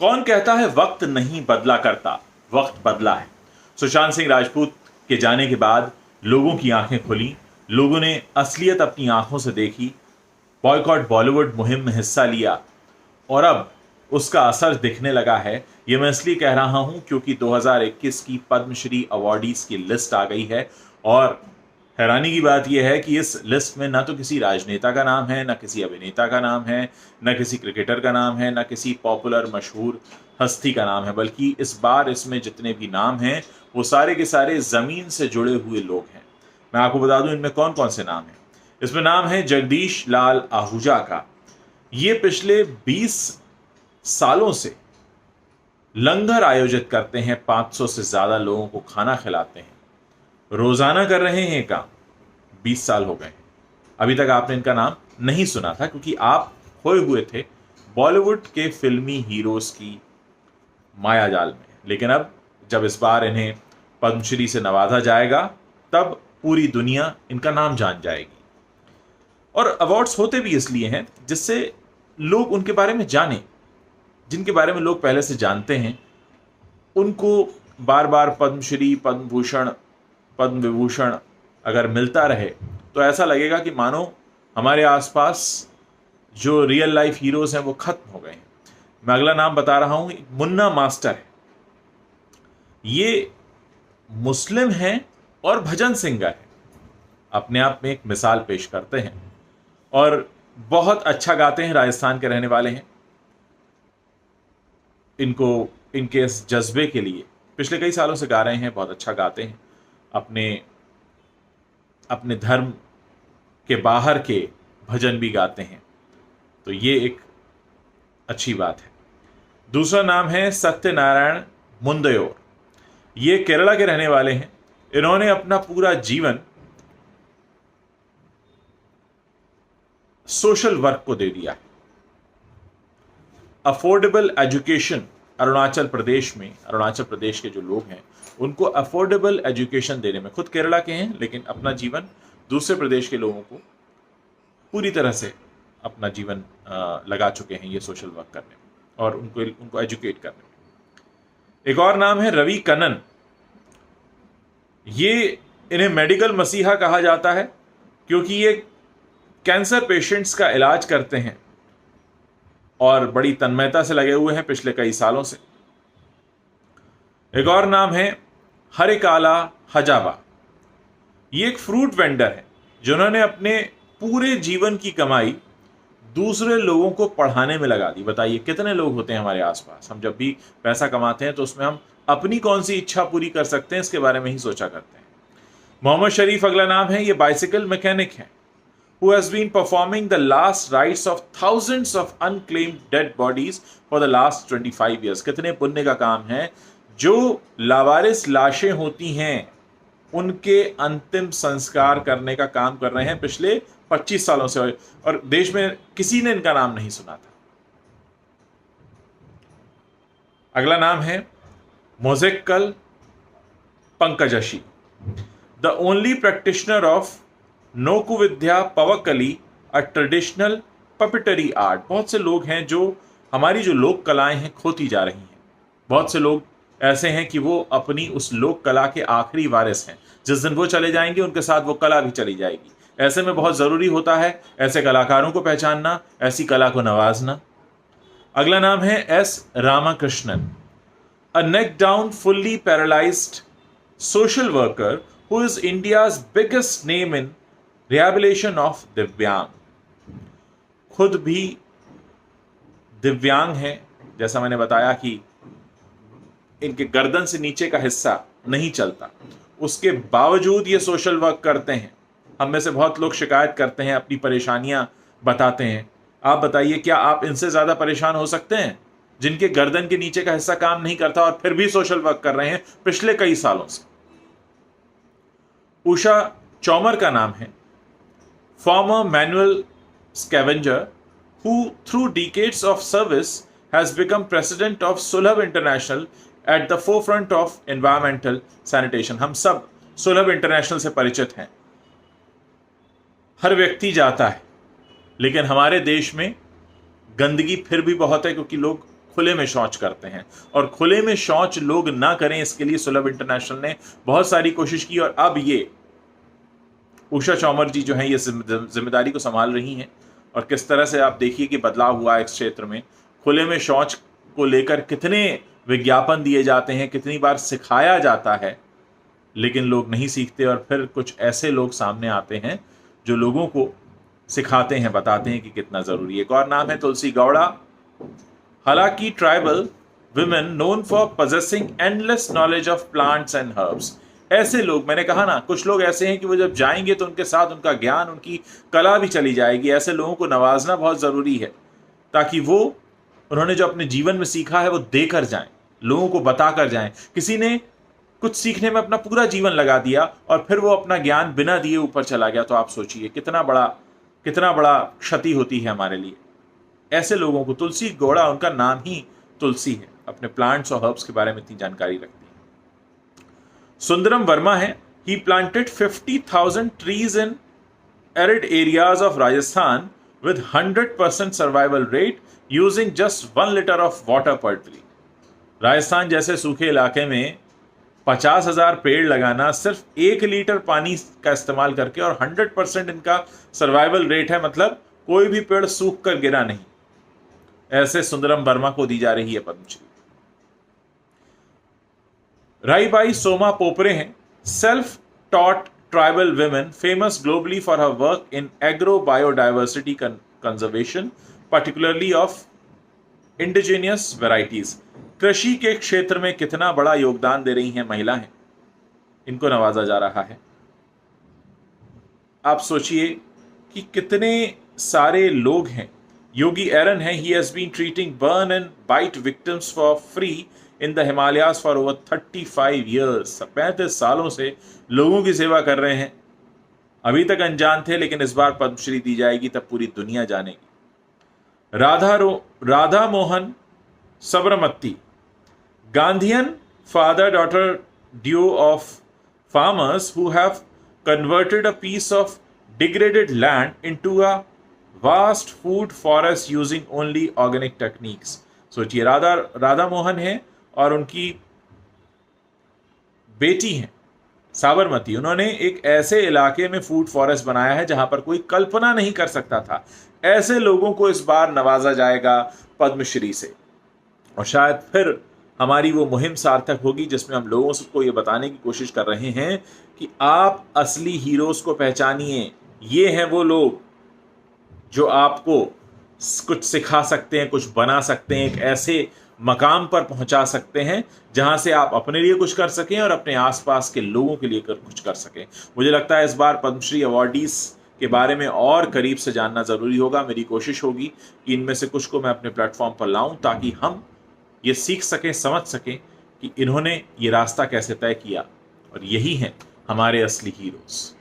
कौन कहता है वक्त नहीं बदला करता, वक्त बदला है। सुशांत सिंह राजपूत के जाने के बाद लोगों की आंखें खुली, लोगों ने असलियत अपनी आंखों से देखी, बॉयकॉट बॉलीवुड मुहिम में हिस्सा लिया और अब उसका असर दिखने लगा है। यह मैं इसलिए कह रहा हूं क्योंकि 2021 की पद्मश्री अवॉर्डीज की लिस्ट आ गई है और हैरानी की बात यह है कि इस लिस्ट में ना तो किसी राजनेता का नाम है, ना किसी अभिनेता का नाम है, ना किसी क्रिकेटर का नाम है, ना किसी पॉपुलर मशहूर हस्ती का नाम है, बल्कि इस बार इसमें जितने भी नाम हैं वो सारे के सारे जमीन से जुड़े हुए लोग हैं। मैं आपको बता दूं इनमें कौन कौन से नाम हैं। इसमें नाम है जगदीश लाल आहूजा का। ये पिछले 20 सालों से लंगर आयोजित करते हैं, 500 से ज्यादा लोगों को खाना खिलाते हैं, रोजाना कर रहे हैं काम। 20 साल हो गए, अभी तक आपने इनका नाम नहीं सुना था क्योंकि आप खोए हुए थे बॉलीवुड के फिल्मी हीरोज की मायाजाल में। लेकिन अब जब इस बार इन्हें पद्मश्री से नवाजा जाएगा तब पूरी दुनिया इनका नाम जान जाएगी। और अवार्ड्स होते भी इसलिए हैं जिससे लोग उनके बारे में जाने, जिनके बारे में लोग पहले से जानते हैं उनको बार बार पद्मश्री, पद्म भूषण, पद्म विभूषण अगर मिलता रहे तो ऐसा लगेगा कि मानो हमारे आसपास जो रियल लाइफ हीरोज हैं वो खत्म हो गए हैं। मैं अगला नाम बता रहा हूं, मुन्ना मास्टर है। ये मुस्लिम हैं और भजन सिंगर है, अपने आप में एक मिसाल पेश करते हैं और बहुत अच्छा गाते हैं। राजस्थान के रहने वाले हैं। इनको इनके इस जज्बे के लिए पिछले कई सालों से गा रहे हैं, बहुत अच्छा गाते हैं। अपने धर्म के बाहर के भजन भी गाते हैं, तो ये एक अच्छी बात है। दूसरा नाम है सत्यनारायण मुंदयोर। ये केरला के रहने वाले हैं। इन्होंने अपना पूरा जीवन सोशल वर्क को दे दिया है। अफोर्डेबल एजुकेशन अरुणाचल प्रदेश के जो लोग हैं उनको अफोर्डेबल एजुकेशन देने में, खुद केरला के हैं लेकिन अपना जीवन दूसरे प्रदेश के लोगों को पूरी तरह से अपना जीवन लगा चुके हैं ये सोशल वर्क करने में और उनको एजुकेट करने में। एक और नाम है रवि कन्नन। ये इन्हें मेडिकल मसीहा कहा जाता है क्योंकि ये कैंसर पेशेंट्स का इलाज करते हैं और बड़ी तन्मयता से लगे हुए हैं पिछले कई सालों से। एक और नाम है हरिकाला हजाबा। ये एक फ्रूट वेंडर है जिन्होंने अपने पूरे जीवन की कमाई दूसरे लोगों को पढ़ाने में लगा दी। बताइए कितने लोग होते हैं हमारे आसपास, हम जब भी पैसा कमाते हैं तो उसमें हम अपनी कौन सी इच्छा पूरी कर सकते हैं इसके बारे में ही सोचा करते हैं। मोहम्मद शरीफ अगला नाम है। ये बाइसिकल मैकेनिक है who has been performing the last rites of thousands of unclaimed dead bodies for the last 25 years। कितने पुण्य का काम है। जो लावारिस लाशें होती हैं उनके अंतिम संस्कार करने का काम कर रहे हैं पिछले 25 सालों से और देश में किसी ने इनका नाम नहीं सुना था। अगला नाम है Moozhikkal Pankajakshi, the only practitioner of Nokkuvidya Pavakali, a traditional puppetry art. बहुत से लोग हैं जो हमारी जो लोक कलाएं हैं खोती जा रही हैं। बहुत से लोग ऐसे हैं कि वो अपनी उस लोक कला के आखिरी वारिस हैं। जिस दिन वो चले जाएंगे उनके साथ वो कला भी चली जाएगी। ऐसे में बहुत जरूरी होता है ऐसे कलाकारों को पहचानना, ऐसी कला को नवाजना। अगला नाम है S Ramakrishnan, a neck down fully paralysed social worker who is India's biggest name in rehabilitation of दिव्यांग। खुद भी दिव्यांग हैं, जैसा मैंने बताया कि इनके गर्दन से नीचे का हिस्सा नहीं चलता, उसके बावजूद ये सोशल वर्क करते हैं। हम में से बहुत लोग शिकायत करते हैं, अपनी परेशानियां बताते हैं। आप बताइए क्या आप इनसे ज्यादा परेशान हो सकते हैं जिनके गर्दन के नीचे का हिस्सा काम नहीं करता और फिर भी सोशल वर्क कर रहे हैं पिछले कई सालों से। उषा चौमर का नाम है, former manual scavenger who through decades of service has become president of Sulabh International at the forefront of environmental sanitation। हम सब सुलभ इंटरनेशनल से परिचित हैं। हर व्यक्ति जाता है लेकिन हमारे देश में गंदगी फिर भी बहुत है क्योंकि लोग खुले में शौच करते हैं। और खुले में शौच लोग ना करें, इसके लिए सुलभ इंटरनेशनल ने बहुत सारी कोशिश की, और अब ये उषा चौमर जी जो हैं ये जिम्मेदारी को संभाल रही हैं। और किस तरह से आप देखिए कि बदलाव हुआ है इस क्षेत्र में। खुले में शौच को लेकर कितने विज्ञापन दिए जाते हैं, कितनी बार सिखाया जाता है, लेकिन लोग नहीं सीखते। और फिर कुछ ऐसे लोग सामने आते हैं जो लोगों को सिखाते हैं, बताते हैं कि कितना ज़रूरी है। एक और नाम है तुलसी गौड़ा। हालांकि tribal women known for possessing endless knowledge of plants and herbs। ऐसे लोग, मैंने कहा ना, कुछ लोग ऐसे हैं कि वो जब जाएंगे तो उनके साथ उनका ज्ञान, उनकी कला भी चली जाएगी। ऐसे लोगों को नवाजना बहुत ज़रूरी है, ताकि वो उन्होंने जो अपने जीवन में सीखा है वो देकर जाएं, लोगों को बताकर जाएं। किसी ने कुछ सीखने में अपना पूरा जीवन लगा दिया और फिर वो अपना ज्ञान बिना दिए ऊपर चला गया, तो आप सोचिए कितना बड़ा क्षति होती है हमारे लिए। ऐसे लोगों को, तुलसी गौड़ा, उनका नाम ही तुलसी है, अपने प्लांट्स और हर्ब्स के बारे में इतनी जानकारी रखती है। सुंदरम वर्मा है। He planted 50,000 trees in arid areas of Rajasthan with 100% survival rate using just 1 litre of water per tree. Rajasthan जैसे सूखे इलाके में 50,000 पेड़ लगाना सिर्फ 1 लीटर पानी का इस्तेमाल करके, और 100% इनका सर्वाइवल रेट है, मतलब कोई भी पेड़ सूख कर गिरा नहीं। ऐसे सुंदरम वर्मा को दी जा रही है पद्मश्री। राईबाई सोमा पोपरे हैं। Self taught tribal women famous globally for her work in agro biodiversity conservation, particularly of indigenous varieties. कृषि के क्षेत्र में कितना बड़ा योगदान दे रही हैं महिलाएं, इनको नवाजा जा रहा है। आप सोचिए कि कितने सारे लोग हैं। योगी एरन है। He has been treating burn and bite victims for free in the Himalayas for over 35 years. 35 सालों से लोगों की सेवा कर रहे हैं। अभी तक अनजान थे, लेकिन इस बार पद्मश्री दी जाएगी तब पूरी दुनिया जानेगी। Radha Mohan Sabarmati. Gandhian father daughter duo of farmers who have converted a piece of degraded land into a vast food forest using only organic techniques। सोचिए, राधा मोहन है और उनकी बेटी है साबरमती। उन्होंने एक ऐसे इलाके में फूड फॉरेस्ट बनाया है जहां पर कोई कल्पना नहीं कर सकता था। ऐसे लोगों को इस बार नवाजा जाएगा पद्मश्री से, और शायद फिर हमारी वो मुहिम सार्थक होगी जिसमें हम लोगों को ये बताने की कोशिश कर रहे हैं कि आप असली हीरोज को पहचानिए। ये हैं वो लोग जो आपको कुछ सिखा सकते हैं, कुछ बना सकते हैं, एक ऐसे मकाम पर पहुंचा सकते हैं जहां से आप अपने लिए कुछ कर सकें और अपने आसपास के लोगों के लिए कुछ कर सकें। मुझे लगता है इस बार पद्मश्री अवार्डीज के बारे में और करीब से जानना ज़रूरी होगा। मेरी कोशिश होगी कि इनमें से कुछ को मैं अपने प्लेटफॉर्म पर लाऊं, ताकि हम ये सीख सकें, समझ सकें कि इन्होंने ये रास्ता कैसे तय किया, और यही हैं हमारे असली हीरोज़।